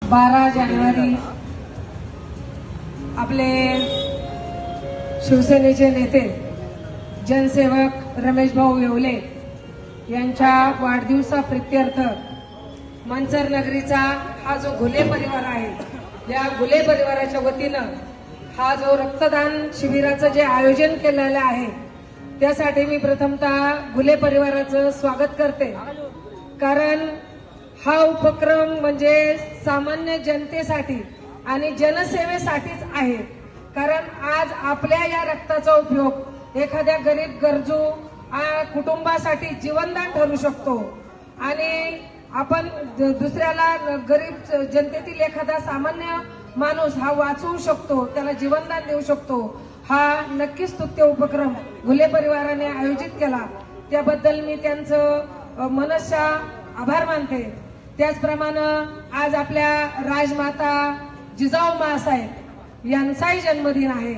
12 जानेवारी आपले शिवसेनेचे नेते जनसेवक रमेश भाऊ येवले यांच्या वाढदिवसाप्रित्यर्थ मंचर नगरीचा हा जो घुले परिवार आहे, या घुले परिवाराच्या वतीनं हा जो रक्तदान शिबिराचं जे आयोजन केलेलं आहे त्यासाठी मी प्रथमतः घुले परिवाराचं स्वागत करते। कारण हा उपक्रम म्हणजे सामान्य जनतेसाठी आणि जनसेवेसाठीच आहे। कारण आज आपल्या या रक्ताचा उपयोग एखाद्या गरीब गरजू कुटुंबासाठी जीवनदान ठरू शकतो आणि आपण दुसऱ्याला गरीब जनतेतील एखादा सामान्य माणूस हा वाचवू शकतो, त्याला जीवनदान देऊ शकतो। हा नक्कीच स्तुत्य उपक्रम घुले परिवाराने आयोजित केला, त्याबद्दल मी त्यांचं मनस्या आभार मानते। त्याचप्रमाणे आज आपल्या राजमाता जिजाऊ माँसाहेब यांचाही जन्मदिन आहे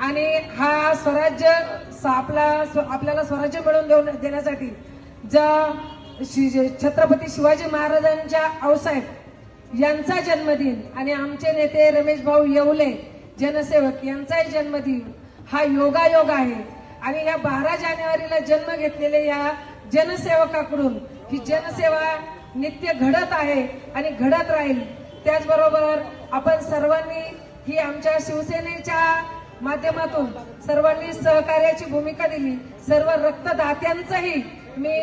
आणि हा स्वराज्य आपल्याला स्वराज्य मिळवून देण्यासाठी छत्रपती शिवाजी महाराजांच्या आऊसाहेब यांचा जन्मदिन आणि आमचे नेते रमेश भाऊ येवले जनसेवक यांचाही जन्मदिन हा योगायोग आहे। आणि या 12 जानेवारीला जन्म घेतलेल्या या जनसेवकाकडून ही जनसेवा नित्य घडत आहे आणि घडत राहील। त्याचबरोबर आपण सर्वांनी ही आमच्या शिवसेनेच्या माध्यमातून सर्वांनी सहकार्याची भूमिका दिली। सर्व रक्तदात्यांचंही मी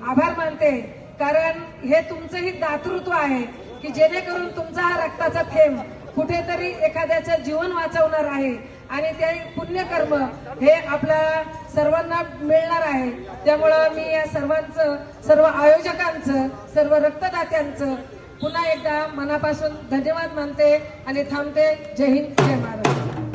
आभार मानते, कारण हे तुमचंही दातृत्व आहे की जेणेकरून तुमचा हा रक्ताचा थेंब कुठेतरी एखाद्याचं जीवन वाचवणार आहे आणि ते पुण्यकर्म हे आपल्या सर्वांना मिळणार आहे। त्यामुळं मी या सर्वांचं, सर्व आयोजकांचं, सर्व रक्तदात्यांचं पुन्हा एकदा मनापासून धन्यवाद मानते आणि थांबते। जय हिंद, जय महाराष्ट्र।